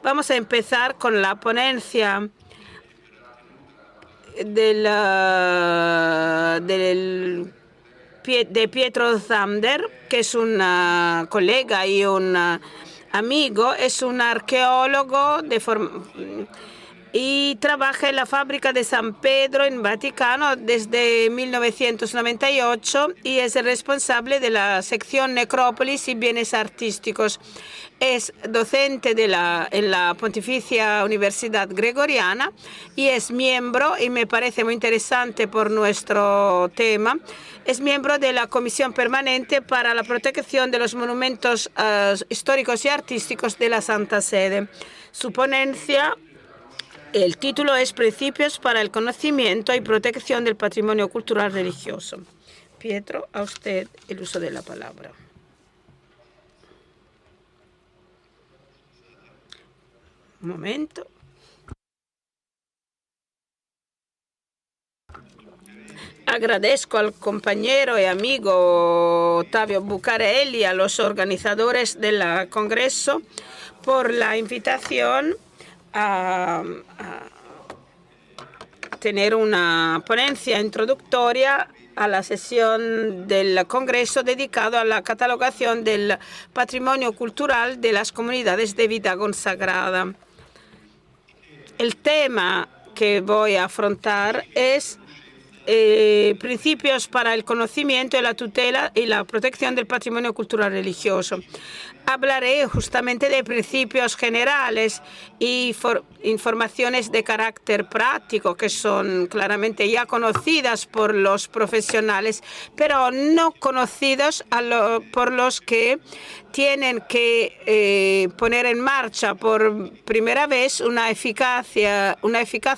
Vamos a empezar con la ponencia de Pietro Zander, que es un colega y un amigo, es un arqueólogo y trabaja en la fábrica de San Pedro en Vaticano desde 1998 y es el responsable de la sección Necrópolis y Bienes Artísticos. Es docente en la Pontificia Universidad Gregoriana y es miembro, y me parece muy interesante por nuestro tema, es miembro de la Comisión Permanente para la Protección de los Monumentos Históricos y Artísticos de la Santa Sede. Su ponencia, el título es Principios para el conocimiento y protección del patrimonio cultural religioso. Pietro, a usted el uso de la palabra. Un momento. Agradezco al compañero y amigo Ottavio Bucarelli, a los organizadores del Congreso, por la invitación a tener una ponencia introductoria a la sesión del Congreso dedicado a la catalogación del patrimonio cultural de las comunidades de vida consagrada. El tema que voy a afrontar es principios para el conocimiento y la tutela y la protección del patrimonio cultural religioso. Hablaré justamente de principios generales y informaciones de carácter práctico que son claramente ya conocidas por los profesionales, pero no conocidos por los que tienen que poner en marcha por primera vez una eficaz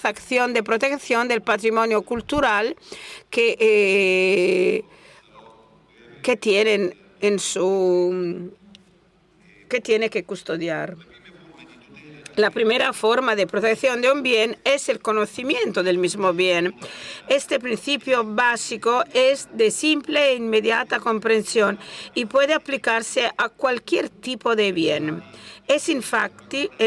acción de protección del patrimonio cultural que tienen que tiene que custodiar. La primera forma de protección de un bien es el conocimiento del mismo bien. Este principio básico es de simple e inmediata comprensión y puede aplicarse a cualquier tipo de bien. Es en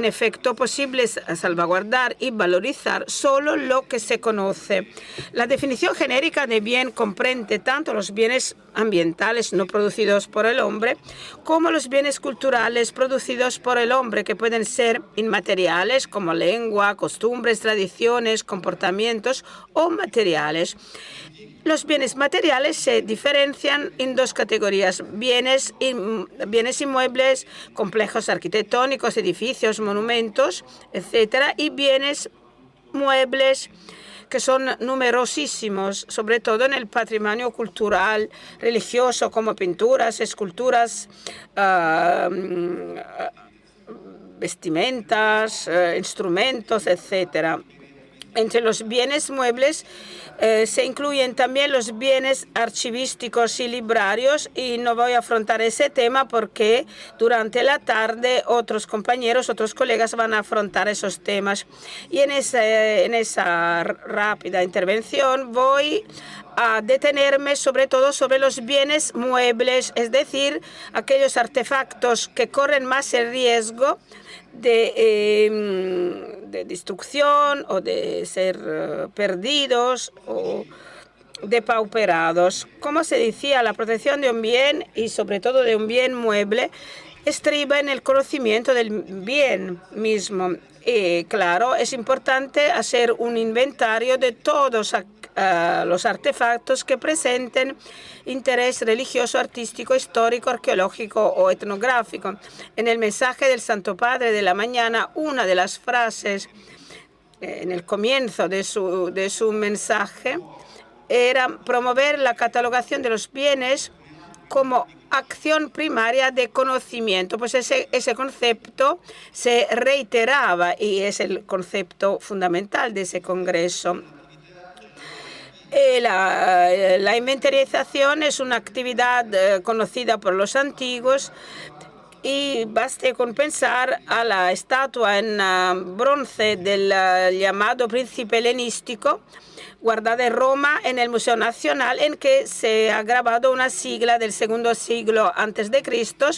efecto posible salvaguardar y valorizar solo lo que se conoce. La definición genérica de bien comprende tanto los bienes ambientales no producidos por el hombre como los bienes culturales producidos por el hombre, que pueden ser inmateriales como lengua, costumbres, tradiciones, comportamientos, o materiales. Los bienes materiales se diferencian en dos categorías: bienes inmuebles, complejos arquitectónicos, edificios, monumentos, etcétera, y bienes muebles, que son numerosísimos, sobre todo en el patrimonio cultural religioso, como pinturas, esculturas, vestimentas, instrumentos, etcétera. Entre los bienes muebles se incluyen también los bienes archivísticos y librarios, y no voy a afrontar ese tema porque durante la tarde otros colegas van a afrontar esos temas. Y en esa rápida intervención voy a detenerme sobre todo sobre los bienes muebles, es decir, aquellos artefactos que corren más el riesgo de destrucción o de ser perdidos o depauperados. Como se decía, la protección de un bien, y sobre todo de un bien mueble, estriba en el conocimiento del bien mismo. Y claro, es importante hacer un inventario de todos los artefactos que presenten interés religioso, artístico, histórico, arqueológico o etnográfico. En el mensaje del Santo Padre de la mañana, una de las frases en el comienzo de su mensaje era promover la catalogación de los bienes como acción primaria de conocimiento. Pues ese concepto se reiteraba y es el concepto fundamental de ese congreso. La inventarización es una actividad conocida por los antiguos, y baste con pensar a la estatua en bronce del llamado príncipe helenístico guardada en Roma en el Museo Nacional, en que se ha grabado una sigla del segundo siglo antes de Cristo,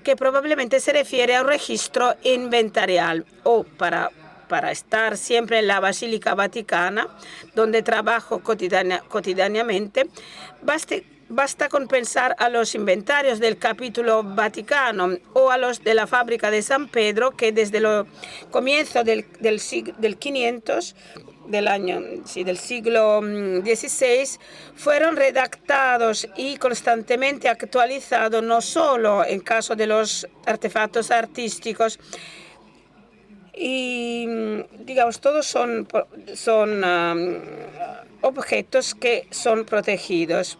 que probablemente se refiere a un registro inventarial, o para estar siempre en la Basílica Vaticana, donde trabajo cotidianamente, basta con pensar a los inventarios del Capítulo Vaticano o a los de la Fábrica de San Pedro, que desde el comienzo del 500 del siglo XVI, fueron redactados y constantemente actualizados, no solo en caso de los artefactos artísticos. Y, digamos, todos son objetos que son protegidos.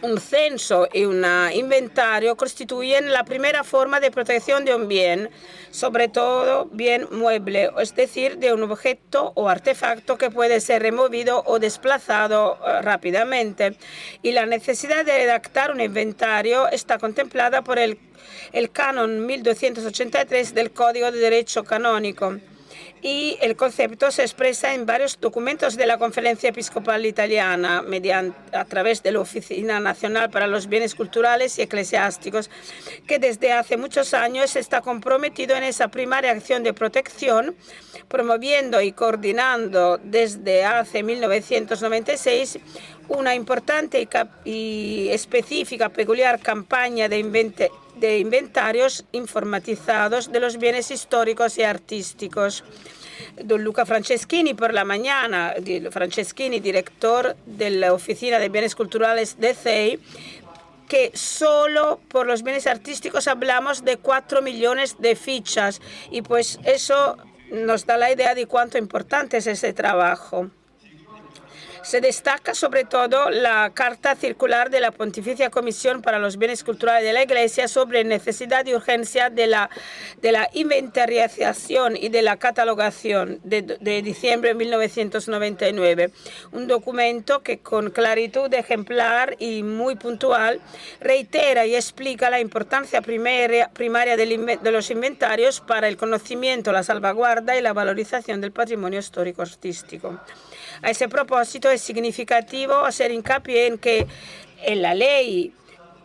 Un censo y un inventario constituyen la primera forma de protección de un bien, sobre todo bien mueble, es decir, de un objeto o artefacto que puede ser removido o desplazado rápidamente. Y la necesidad de redactar un inventario está contemplada por el Canon 1283 del Código de Derecho Canónico. Y el concepto se expresa en varios documentos de la Conferencia Episcopal Italiana a través de la Oficina Nacional para los Bienes Culturales y Eclesiásticos, que desde hace muchos años está comprometido en esa primaria acción de protección, promoviendo y coordinando desde hace 1996 una importante y específica peculiar campaña de inventarios informatizados de los bienes históricos y artísticos. Don Luca Franceschini por la mañana, Franceschini, director de la Oficina de Bienes Culturales de CEI, que solo por los bienes artísticos hablamos de 4 millones de fichas, y pues eso nos da la idea de cuánto importante es ese trabajo. Se destaca sobre todo la carta circular de la Pontificia Comisión para los Bienes Culturales de la Iglesia sobre necesidad y urgencia de la inventarización y de la catalogación de diciembre de 1999. Un documento que con claritud ejemplar y muy puntual reitera y explica la importancia primaria de los inventarios para el conocimiento, la salvaguarda y la valorización del patrimonio histórico artístico. A ese propósito es significativo hacer hincapié en que en la ley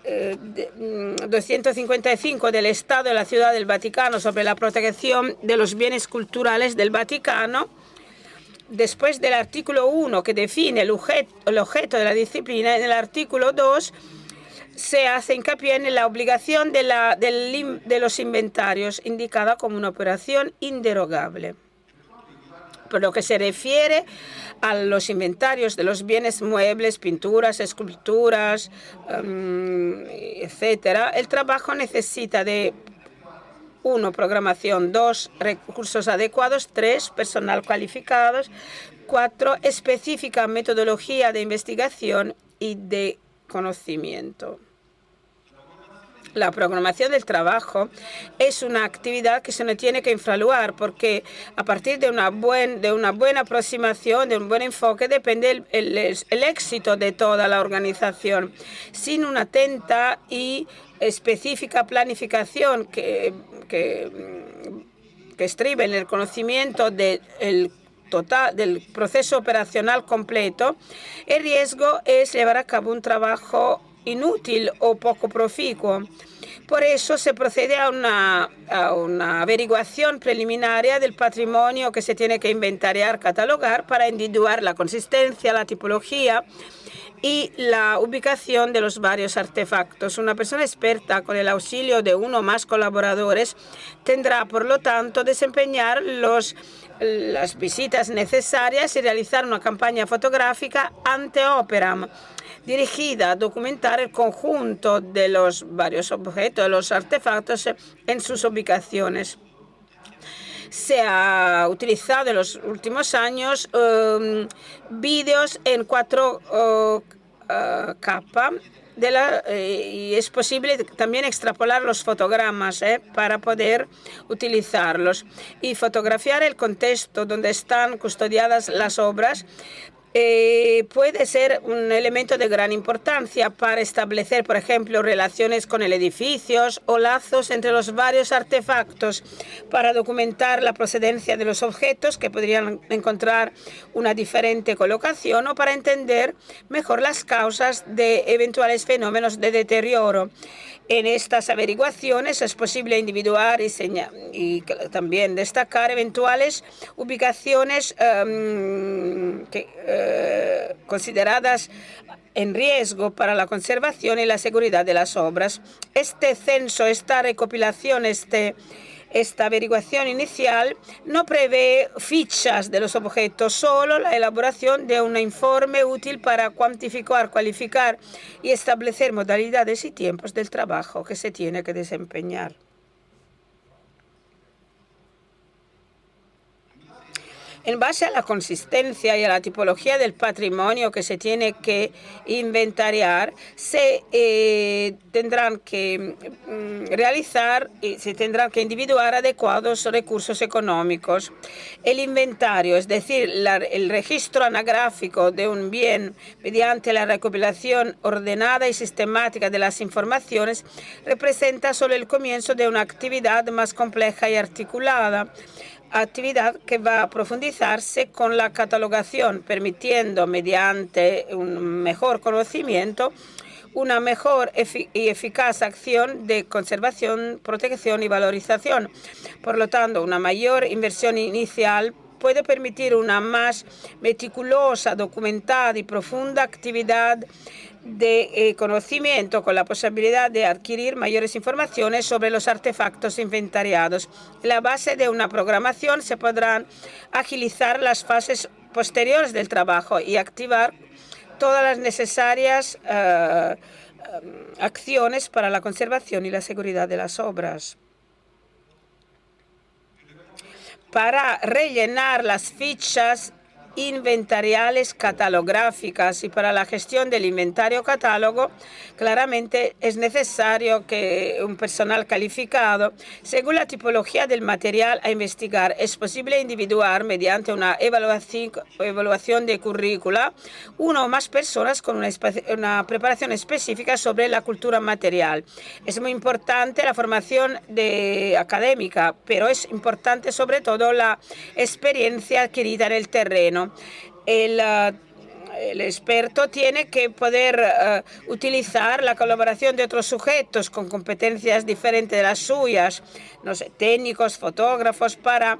255 del Estado de la Ciudad del Vaticano sobre la protección de los bienes culturales del Vaticano, después del artículo 1 que define el objeto de la disciplina, en el artículo 2 se hace hincapié en la obligación de los inventarios, indicada como una operación inderogable. Por lo que se refiere a los inventarios de los bienes muebles, pinturas, esculturas, etcétera, el trabajo necesita de 1. Programación, 2. Recursos adecuados, 3. Personal cualificados, 4. Específica metodología de investigación y de conocimiento. La programación del trabajo es una actividad que se no tiene que infraluar, porque a partir de una buena aproximación, de un buen enfoque, depende el éxito de toda la organización. Sin una atenta y específica planificación que estribe en el conocimiento del proceso operacional completo, el riesgo es llevar a cabo un trabajo inútil o poco proficuo. Por eso se procede a una averiguación preliminaria del patrimonio que se tiene que inventariar, catalogar, para individuar la consistencia, la tipología y la ubicación de los varios artefactos. Una persona experta, con el auxilio de uno o más colaboradores, tendrá, por lo tanto, desempeñar las visitas necesarias y realizar una campaña fotográfica ante operam, dirigida a documentar el conjunto de los varios objetos, los artefactos en sus ubicaciones. Se ha utilizado en los últimos años vídeos en 4K y es posible también extrapolar los fotogramas para poder utilizarlos y fotografiar el contexto donde están custodiadas las obras. puede ser un elemento de gran importancia para establecer, por ejemplo, relaciones con el edificio o lazos entre los varios artefactos, para documentar la procedencia de los objetos que podrían encontrar una diferente colocación, o para entender mejor las causas de eventuales fenómenos de deterioro. En estas averiguaciones es posible individuar y también destacar eventuales ubicaciones consideradas en riesgo para la conservación y la seguridad de las obras. Este censo, esta recopilación, esta averiguación inicial no prevé fichas de los objetos, solo la elaboración de un informe útil para cuantificar, cualificar y establecer modalidades y tiempos del trabajo que se tiene que desempeñar. En base a la consistencia y a la tipología del patrimonio que se tiene que inventariar, se tendrán que realizar y se tendrán que individuar adecuados recursos económicos. El inventario, es decir, el registro anagráfico de un bien mediante la recopilación ordenada y sistemática de las informaciones, representa solo el comienzo de una actividad más compleja y articulada, actividad que va a profundizarse con la catalogación, permitiendo, mediante un mejor conocimiento, una mejor y eficaz acción de conservación, protección y valorización. Por lo tanto, una mayor inversión inicial puede permitir una más meticulosa, documentada y profunda actividad de conocimiento, con la posibilidad de adquirir mayores informaciones sobre los artefactos inventariados. En la base de una programación se podrán agilizar las fases posteriores del trabajo y activar todas las necesarias acciones para la conservación y la seguridad de las obras. Para rellenar las fichas inventariales catalográficas y para la gestión del inventario catálogo, claramente es necesario que un personal calificado, según la tipología del material a investigar, es posible individuar mediante una evaluación de currícula una o más personas con una preparación específica sobre la cultura material. Es muy importante la formación académica, pero es importante sobre todo la experiencia adquirida en el terreno. El experto tiene que poder utilizar la colaboración de otros sujetos con competencias diferentes de las suyas, no sé, técnicos, fotógrafos, para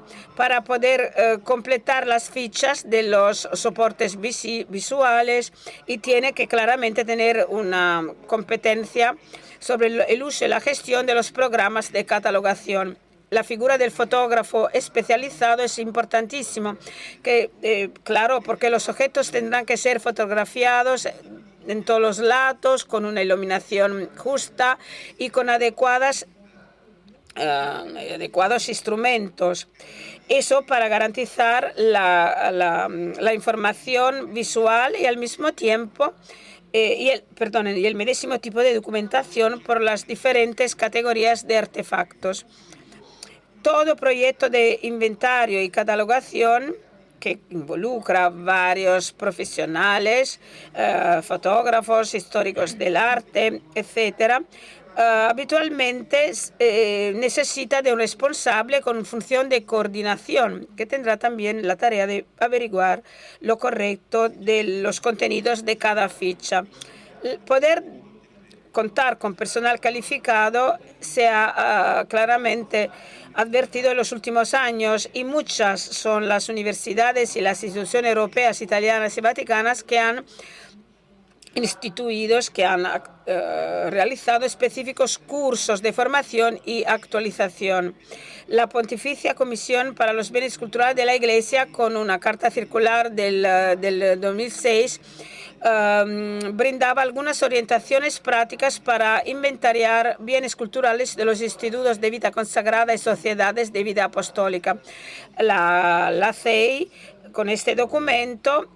poder completar las fichas de los soportes visuales, y tiene que claramente tener una competencia sobre el uso y la gestión de los programas de catalogación. La figura del fotógrafo especializado es importantísimo, claro, porque los objetos tendrán que ser fotografiados en todos los lados, con una iluminación justa y con adecuados instrumentos. Eso para garantizar la información visual y al mismo tiempo y el medísimo tipo de documentación por las diferentes categorías de artefactos. Todo proyecto de inventario y catalogación que involucra varios profesionales, fotógrafos, históricos del arte, etcétera, habitualmente necesita de un responsable con función de coordinación, que tendrá también la tarea de averiguar lo correcto de los contenidos de cada ficha. Poder contar con personal calificado se ha claramente advertido en los últimos años, y muchas son las universidades y las instituciones europeas, italianas y vaticanas que han realizado específicos cursos de formación y actualización. La Pontificia Comisión para los Bienes Culturales de la Iglesia, con una carta circular del 2006, brindaba algunas orientaciones prácticas para inventariar bienes culturales de los institutos de vida consagrada y sociedades de vida apostólica. La CEI, con este documento,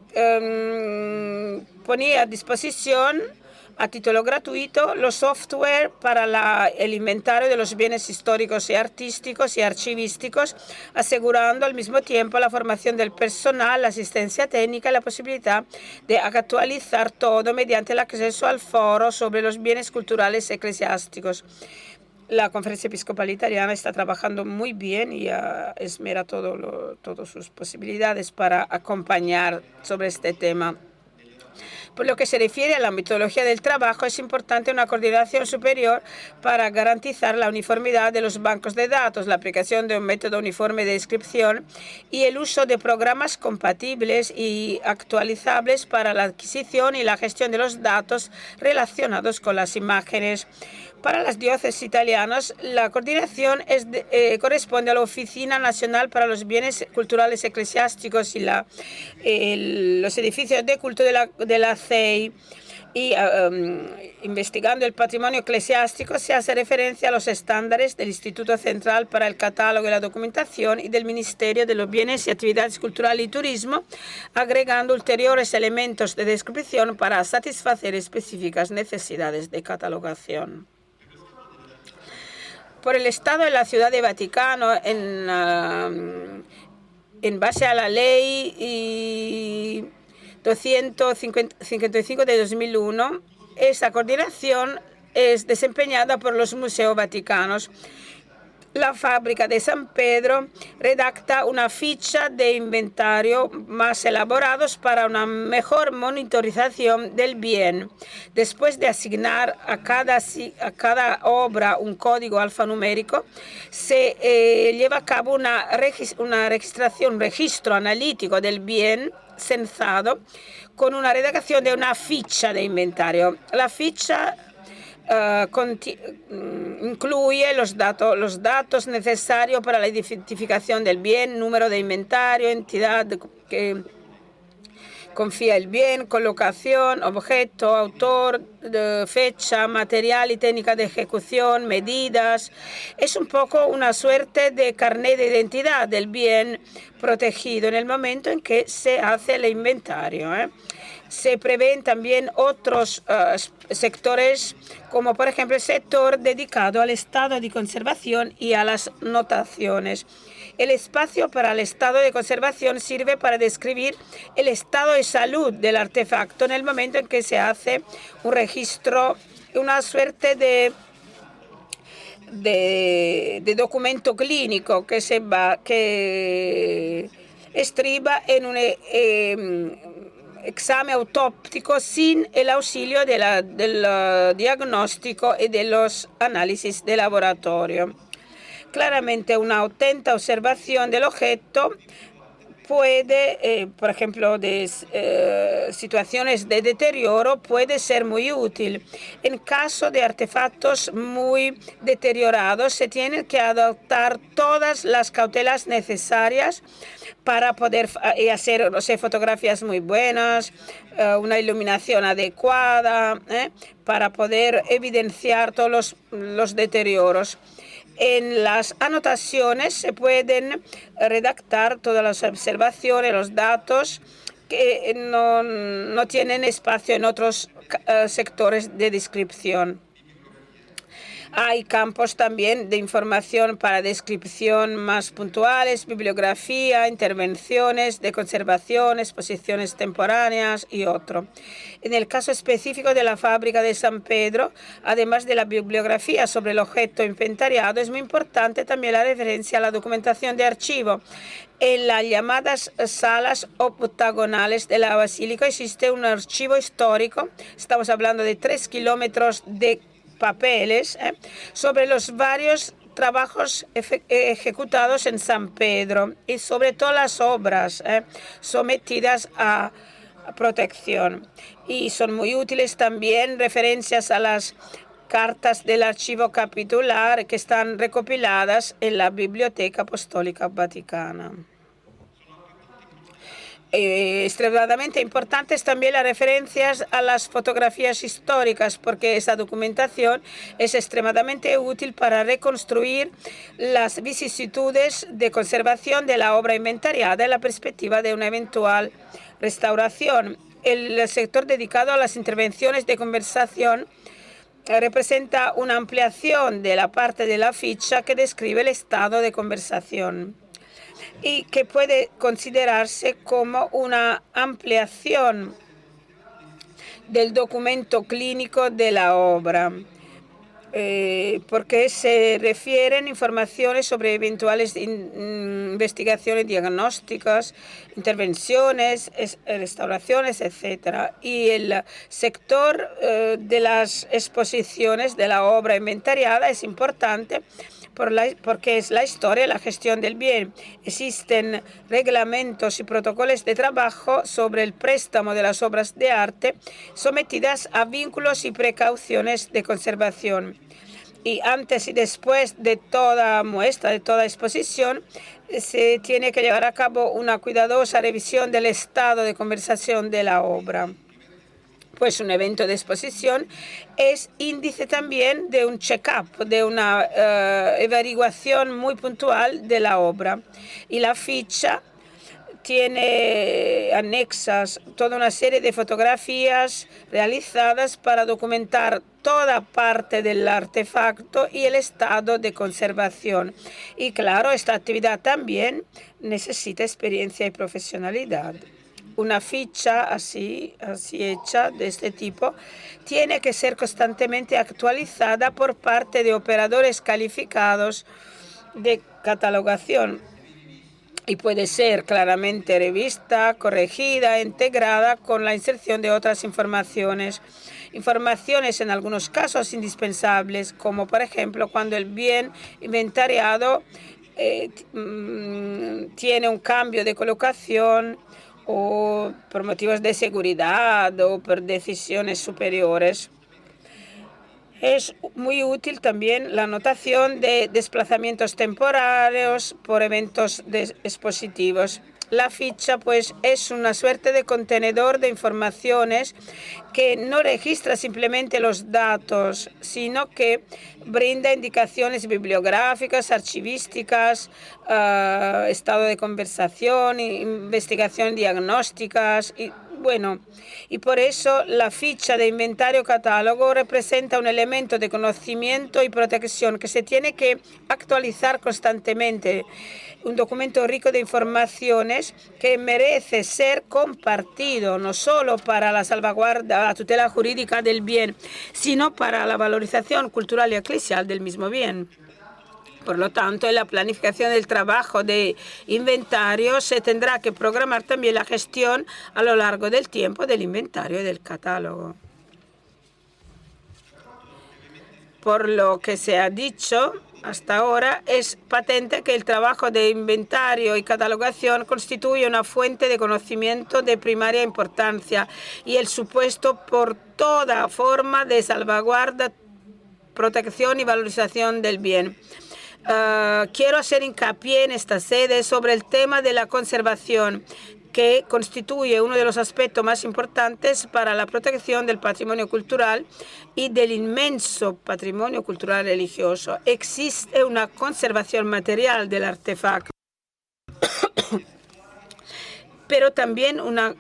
ponía a disposición a título gratuito los software para el inventario de los bienes históricos y artísticos y archivísticos, asegurando al mismo tiempo la formación del personal, la asistencia técnica y la posibilidad de actualizar todo mediante el acceso al foro sobre los bienes culturales eclesiásticos. La Conferencia Episcopal Italiana está trabajando muy bien y esmera todas sus posibilidades para acompañar sobre este tema. Por lo que se refiere a la metodología del trabajo, es importante una coordinación superior para garantizar la uniformidad de los bancos de datos, la aplicación de un método uniforme de descripción y el uso de programas compatibles y actualizables para la adquisición y la gestión de los datos relacionados con las imágenes. Para las diócesis italianas, la coordinación corresponde a la Oficina Nacional para los Bienes Culturales Eclesiásticos y los edificios de culto de la CEI. Y investigando el patrimonio eclesiástico se hace referencia a los estándares del Instituto Central para el Catálogo y la Documentación y del Ministerio de los Bienes y Actividades Culturales y Turismo, agregando ulteriores elementos de descripción para satisfacer específicas necesidades de catalogación. Por el Estado de la Ciudad de Vaticano, en base a la ley 255 de 2001, esa coordinación es desempeñada por los museos vaticanos. La fábrica de San Pedro redacta una ficha de inventario más elaborados para una mejor monitorización del bien. Después de asignar a cada obra un código alfanumérico, se lleva a cabo un registro analítico del bien censado con una redacción de una ficha de inventario. La ficha incluye los datos necesarios para la identificación del bien, número de inventario, entidad que confía el bien, colocación, objeto, autor, fecha, material y técnica de ejecución, medidas. Es un poco una suerte de carnet de identidad del bien protegido en el momento en que se hace el inventario. Se prevén también otros sectores, como por ejemplo el sector dedicado al estado de conservación y a las notaciones. El espacio para el estado de conservación sirve para describir el estado de salud del artefacto en el momento en que se hace un registro, una suerte de documento clínico que estriba en un examen autóptico sin el auxilio del diagnóstico y de los análisis de laboratorio. Claramente, una auténtica observación del objeto puede, por ejemplo, de situaciones de deterioro, puede ser muy útil. En caso de artefactos muy deteriorados, se tienen que adoptar todas las cautelas necesarias para poder hacer fotografías muy buenas, una iluminación adecuada, para poder evidenciar todos los deterioros. En las anotaciones se pueden redactar todas las observaciones, los datos que no tienen espacio en otros sectores de descripción. Hay campos también de información para descripción más puntuales, bibliografía, intervenciones de conservación, exposiciones temporáneas y otro. En el caso específico de la fábrica de San Pedro, además de la bibliografía sobre el objeto inventariado, es muy importante también la referencia a la documentación de archivo. En las llamadas salas octagonales de la basílica existe un archivo histórico, estamos hablando de 3 kilómetros de papeles sobre los varios trabajos ejecutados en San Pedro y sobre todas las obras sometidas a protección. Y son muy útiles también referencias a las cartas del archivo capitular que están recopiladas en la Biblioteca Apostólica Vaticana. Extremadamente importantes también las referencias a las fotografías históricas, porque esa documentación es extremadamente útil para reconstruir las vicisitudes de conservación de la obra inventariada en la perspectiva de una eventual restauración. el sector dedicado a las intervenciones de conversación representa una ampliación de la parte de la ficha que describe el estado de conversación y que puede considerarse como una ampliación del documento clínico de la obra, porque se refieren informaciones sobre eventuales investigaciones diagnósticas, intervenciones, restauraciones, etc. Y el sector de las exposiciones de la obra inventariada es importante porque es la historia y la gestión del bien. Existen reglamentos y protocolos de trabajo sobre el préstamo de las obras de arte sometidas a vínculos y precauciones de conservación. Y antes y después de toda muestra, de toda exposición, se tiene que llevar a cabo una cuidadosa revisión del estado de conservación de la obra. Pues un evento de exposición es índice también de un check-up, de una averiguación muy puntual de la obra. Y la ficha tiene anexas toda una serie de fotografías realizadas para documentar toda parte del artefacto y el estado de conservación. Y claro, esta actividad también necesita experiencia y profesionalidad. Una ficha así hecha de este tipo tiene que ser constantemente actualizada por parte de operadores calificados de catalogación y puede ser claramente revista, corregida, integrada con la inserción de otras informaciones. Informaciones en algunos casos indispensables, como por ejemplo cuando el bien inventariado tiene un cambio de colocación o por motivos de seguridad o por decisiones superiores. Es muy útil también la anotación de desplazamientos temporarios por eventos expositivos. La ficha, pues, es una suerte de contenedor de informaciones que no registra simplemente los datos, sino que brinda indicaciones bibliográficas, archivísticas, estado de conversación, investigación diagnósticas y por eso la ficha de inventario catálogo representa un elemento de conocimiento y protección que se tiene que actualizar constantemente. Un documento rico de informaciones que merece ser compartido, no solo para la salvaguarda, la tutela jurídica del bien, sino para la valorización cultural y eclesial del mismo bien. Por lo tanto, en la planificación del trabajo de inventario se tendrá que programar también la gestión a lo largo del tiempo del inventario y del catálogo. Por lo que se ha dicho hasta ahora, es patente que el trabajo de inventario y catalogación constituye una fuente de conocimiento de primaria importancia y el supuesto por toda forma de salvaguarda, protección y valorización del bien. Quiero hacer hincapié en esta sede sobre el tema de la conservación, que constituye uno de los aspectos más importantes para la protección del patrimonio cultural y del inmenso patrimonio cultural religioso. Existe una conservación material del artefacto, pero también una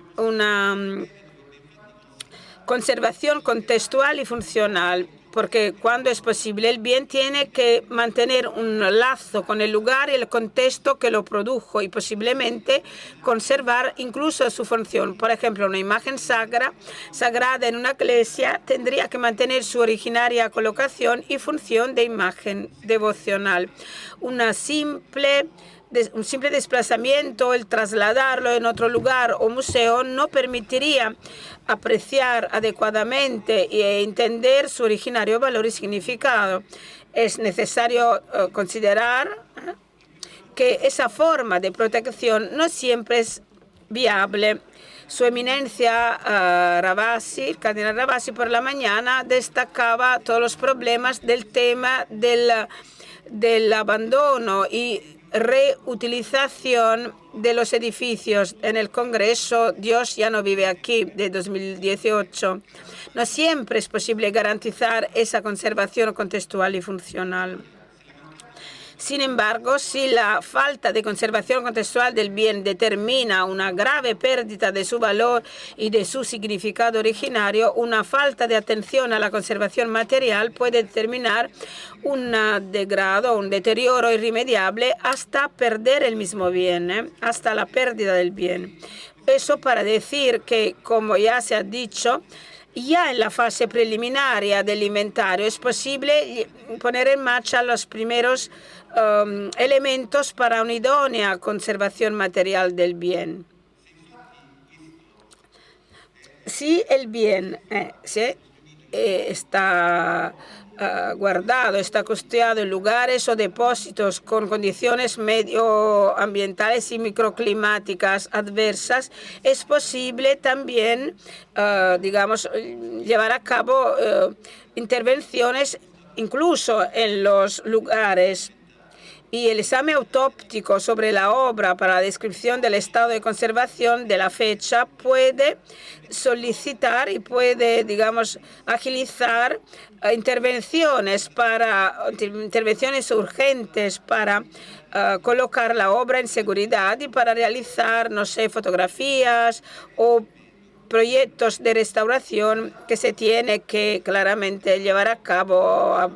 conservación contextual y funcional, porque cuando es posible el bien tiene que mantener un lazo con el lugar y el contexto que lo produjo y posiblemente conservar incluso su función. Por ejemplo, una imagen sagrada en una iglesia tendría que mantener su originaria colocación y función de imagen devocional. Un simple desplazamiento, el trasladarlo en otro lugar o museo, no permitiría apreciar adecuadamente e entender su originario valor y significado. Es necesario considerar que esa forma de protección no siempre es viable. Su eminencia Ravasi, el cardenal Ravasi, por la mañana destacaba todos los problemas del tema del abandono y reutilización de los edificios en el Congreso Dios ya no vive aquí de 2018. No siempre es posible garantizar esa conservación contextual y funcional. Sin embargo, si la falta de conservación contextual del bien determina una grave pérdida de su valor y de su significado originario, una falta de atención a la conservación material puede determinar un degrado, un deterioro irremediable hasta perder el mismo bien, hasta la pérdida del bien. Eso para decir que, como ya se ha dicho, ya en la fase preliminaria del inventario es posible poner en marcha los primeros elementos para una idónea conservación material del bien. Si el bien está guardado, está costeado en lugares o depósitos con condiciones medioambientales y microclimáticas adversas, es posible también, digamos, llevar a cabo intervenciones incluso en los lugares. Y el examen autóptico sobre la obra para la descripción del estado de conservación de la fecha puede solicitar y puede, digamos, agilizar intervenciones urgentes para colocar la obra en seguridad y para realizar, no sé, fotografías o proyectos de restauración que se tiene que claramente llevar a cabo a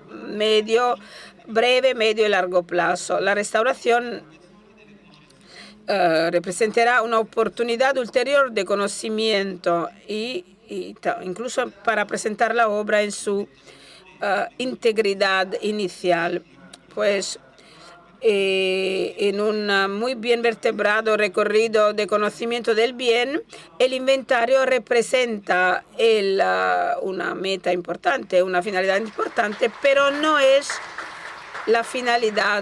breve, medio y largo plazo. La restauración representará una oportunidad ulterior de conocimiento y incluso para presentar la obra en su integridad inicial. Pues en un muy bien vertebrado recorrido de conocimiento del bien, el inventario representa una meta importante, una finalidad importante, pero no es la finalidad